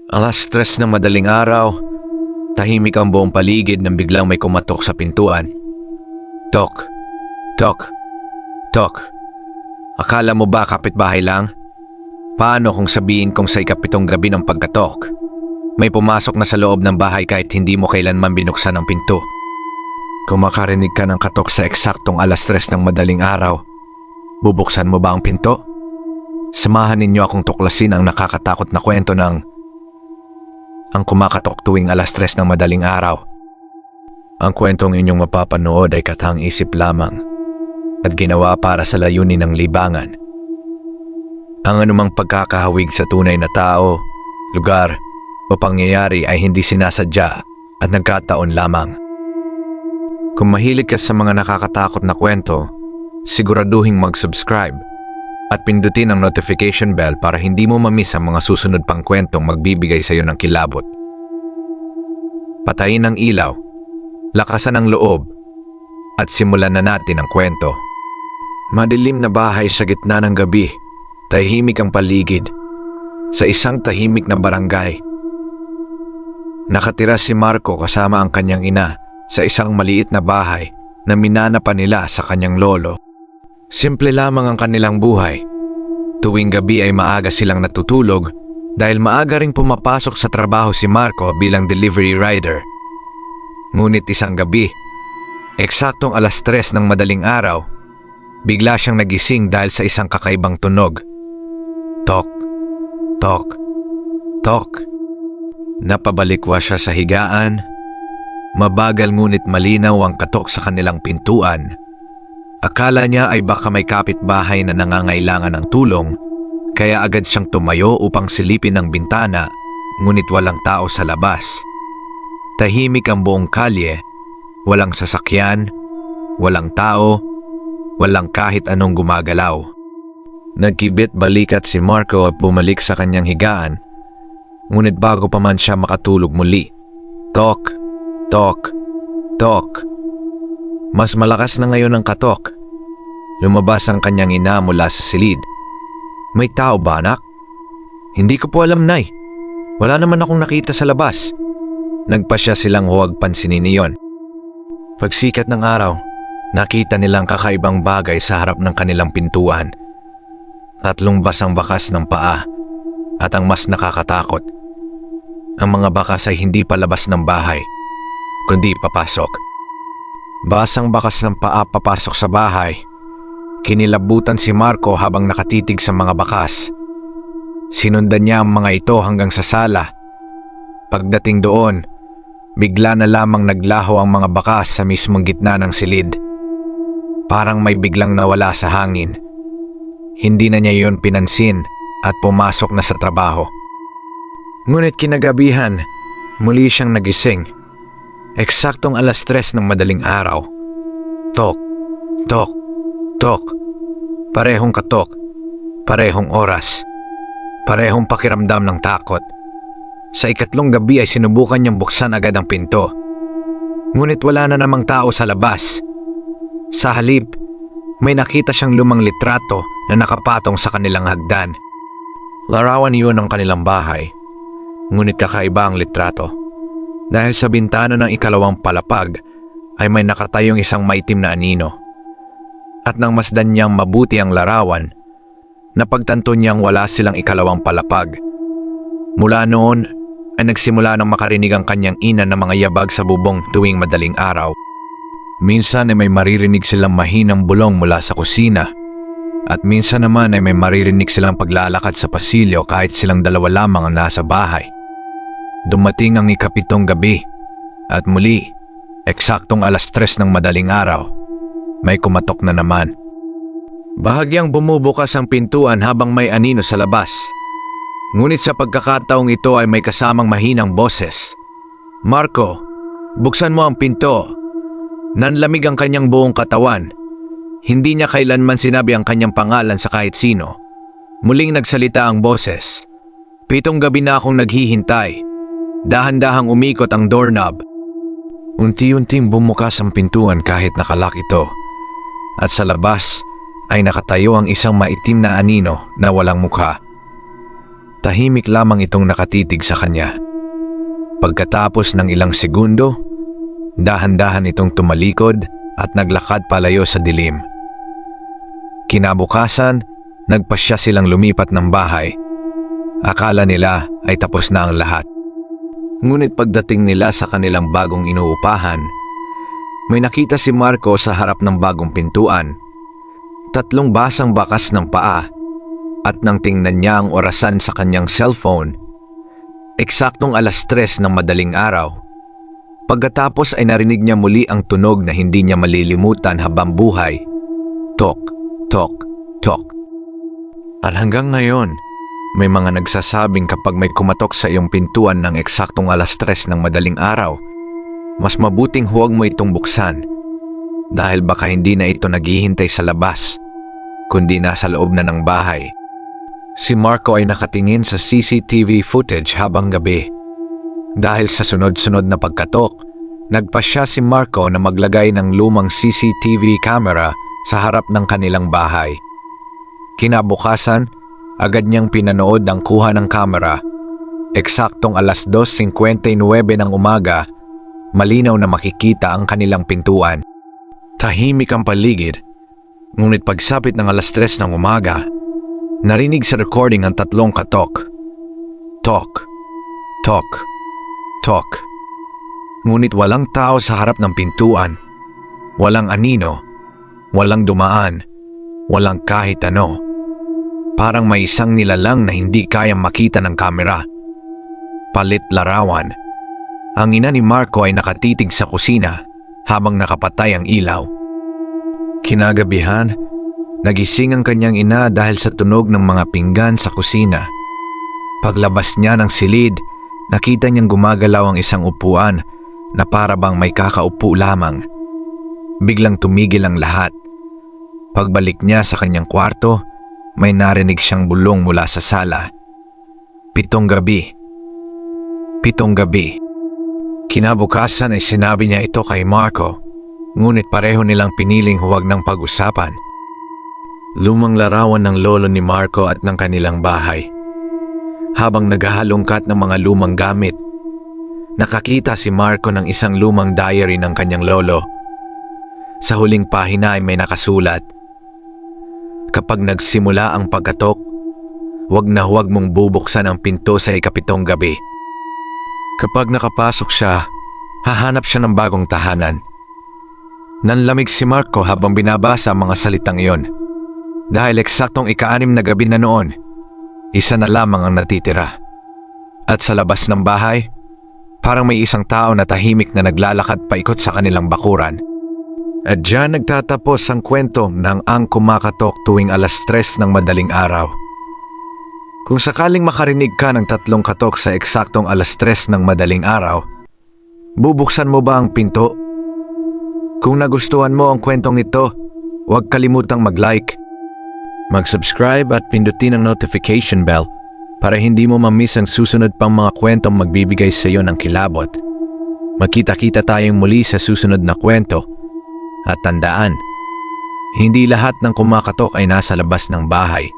Alas 3 ng madaling araw, tahimik ang buong paligid nang biglang may kumatok sa pintuan. Tok, tok, tok. Akala mo ba kapitbahay lang? Paano kung sabihin kong sa ika-7 gabi ng pagkatok? May pumasok na sa loob ng bahay kahit hindi mo kailanman binuksan ang pinto. Kung makarinig ka ng katok sa eksaktong alas 3 ng madaling araw, bubuksan mo ba ang pinto? Samahan ninyo akong tuklasin ang nakakatakot na kwento ng ang kumakatok tuwing alas 3 ng madaling araw. Ang kwentong inyong mapapanood ay katang-isip lamang at ginawa para sa layunin ng libangan. Ang anumang pagkakahawig sa tunay na tao, lugar o pangyayari ay hindi sinasadya at nagkataon lamang. Kung mahilig ka sa mga nakakatakot na kwento, siguraduhing mag-subscribe at pindutin ang notification bell para hindi mo mamiss ang mga susunod pang kwentong magbibigay sa iyo ng kilabot. Patayin ang ilaw, lakasan ang loob, at simulan na natin ang kwento. Madilim na bahay sa gitna ng gabi, tahimik ang paligid. Sa isang tahimik na barangay, nakatira si Marco kasama ang kanyang ina sa isang maliit na bahay na minana pa nila sa kanyang lolo. Simple lamang ang kanilang buhay. Tuwing gabi ay maaga silang natutulog dahil maaga ring pumapasok sa trabaho si Marco bilang delivery rider. Ngunit isang gabi, eksaktong alas 3 ng madaling araw, bigla siyang nagising dahil sa isang kakaibang tunog. Tok, tok, tok. Napabalikwa siya sa higaan. Mabagal ngunit malinaw ang katok sa kanilang pintuan. Akala niya ay baka may kapitbahay na nangangailangan ng tulong, kaya agad siyang tumayo upang silipin ang bintana, ngunit walang tao sa labas. Tahimik ang buong kalye, walang sasakyan, walang tao, walang kahit anong gumagalaw. Nagkibit balikat si Marco at bumalik sa kanyang higaan, ngunit bago pa man siya makatulog muli. Tok, tok, tok. Mas malakas na ngayon ang katok. Lumabas ang kanyang ina mula sa silid. May tao ba, anak? Hindi ko po alam, Nay. Wala naman akong nakita sa labas. Nagpasya silang huwag pansinin iyon. Pagsikat ng araw, nakita nilang kakaibang bagay sa harap ng kanilang pintuan. 3 basang bakas ng paa at ang mas nakakatakot, ang mga bakas ay hindi palabas ng bahay, kundi papasok. Basang bakas ng paa papasok sa bahay. Kinilabutan si Marco habang nakatitig sa mga bakas. Sinundan niya ang mga ito hanggang sa sala. Pagdating doon, bigla na lamang naglaho ang mga bakas sa mismong gitna ng silid. Parang may biglang nawala sa hangin. Hindi na niya iyon pinansin at pumasok na sa trabaho. Ngunit kinagabihan, muli siyang nagising. Eksaktong alas 3 ng madaling araw. Tok, tok, tok. Parehong katok, parehong oras, parehong pakiramdam ng takot. Sa ikatlong gabi ay sinubukan niyang buksan agad ang pinto. Ngunit wala na namang tao sa labas. Sa halip, may nakita siyang lumang litrato na nakapatong sa kanilang hagdan. Larawan iyon ng kanilang bahay, ngunit kakaiba ang litrato. Dahil sa bintana ng ikalawang palapag ay may nakatayong isang maitim na anino. At nang masdan niyang mabuti ang larawan, napagtanto niyang wala silang ikalawang palapag. Mula noon ay nagsimula nang makarinig ang kanyang ina ng mga yabag sa bubong tuwing madaling araw. Minsan ay may maririnig silang mahinang bulong mula sa kusina, at minsan naman ay may maririnig silang paglalakad sa pasilyo kahit silang dalawa lamang ang nasa bahay. Dumating ang ika-7 gabi at muli, eksaktong alas 3 ng madaling araw, may kumatok na naman. Bahagyang bumubukas ang pintuan habang may anino sa labas. Ngunit sa pagkakataong ito ay may kasamang mahinang boses. Marco, buksan mo ang pinto. Nanlamig ang kanyang buong katawan. Hindi niya kailanman sinabi ang kanyang pangalan sa kahit sino. Muling nagsalita ang boses. 7 gabi na akong naghihintay. Dahan-dahang umikot ang doorknob. Unti-unting bumukas ang pintuan kahit nakalock ito. At sa labas ay nakatayo ang isang maitim na anino na walang mukha. Tahimik lamang itong nakatitig sa kanya. Pagkatapos ng ilang segundo, dahan-dahan itong tumalikod at naglakad palayo sa dilim. Kinabukasan, nagpasya silang lumipat ng bahay. Akala nila ay tapos na ang lahat. Ngunit pagdating nila sa kanilang bagong inuupahan, may nakita si Marco sa harap ng bagong pintuan. 3 basang bakas ng paa at nang tingnan niya ang orasan sa kanyang cellphone, eksaktong 3:00 ng madaling araw. Pagkatapos ay narinig niya muli ang tunog na hindi niya malilimutan habang buhay. Tok, tok, tok. At hanggang ngayon, may mga nagsasabing kapag may kumatok sa iyong pintuan ng eksaktong 3:00 ng madaling araw, mas mabuting huwag mo itong buksan dahil baka hindi na ito naghihintay sa labas, kundi nasa loob na ng bahay. Si Marco ay nakatingin sa CCTV footage habang gabi. Dahil sa sunod-sunod na pagkatok, nagpasya si Marco na maglagay ng lumang CCTV camera sa harap ng kanilang bahay. Kinabukasan, agad niyang pinanood ang kuha ng kamera. Eksaktong 2:59 ng umaga, malinaw na makikita ang kanilang pintuan. Tahimik ang paligid, ngunit pagsapit ng 3:00 ng umaga, narinig sa recording ang 3 katok. Tok, tok, tok. Ngunit walang tao sa harap ng pintuan. Walang anino, walang dumaan, walang kahit ano. Parang may isang nilalang na hindi kayang makita ng kamera. Palit larawan. Ang ina ni Marco ay nakatitig sa kusina habang nakapatay ang ilaw. Kinagabihan, nagising ang kanyang ina dahil sa tunog ng mga pinggan sa kusina. Paglabas niya ng silid, nakita niyang gumagalaw ang isang upuan na para bang may kakaupo lamang. Biglang tumigil ang lahat. Pagbalik niya sa kanyang kwarto, may narinig siyang bulong mula sa sala. 7 gabi. 7 gabi. Kinabukasan ay sinabi niya ito kay Marco, ngunit pareho nilang piniling huwag ng pag-usapan. Lumang larawan ng lolo ni Marco at ng kanilang bahay. Habang naghahalongkat ng mga lumang gamit, nakakita si Marco ng isang lumang diary ng kanyang lolo. Sa huling pahina ay may nakasulat, "Kapag nagsimula ang pagkatok, huwag na huwag mong bubuksan ang pinto sa 7 gabi." Kapag nakapasok siya, hahanap siya ng bagong tahanan. Nanlamig si Marco habang binabasa ang mga salitang iyon. Dahil eksaktong 6 na gabi na noon, isa na lamang ang natitira. At sa labas ng bahay, parang may isang tao na tahimik na naglalakad paikot sa kanilang bakuran. At diyan nagtatapos ang kwento ng Ang Kumakatok tuwing 3:00 ng madaling araw. Kung sakaling makarinig ka ng 3 katok sa eksaktong 3:00 ng madaling araw, bubuksan mo ba ang pinto? Kung nagustuhan mo ang kwentong ito, huwag kalimutang mag-like, mag-subscribe at pindutin ang notification bell para hindi mo ma-miss ang susunod pang mga kwentong magbibigay sa iyo ng kilabot. Magkita-kita tayong muli sa susunod na kwento. At tandaan, hindi lahat ng kumakatok ay nasa labas ng bahay.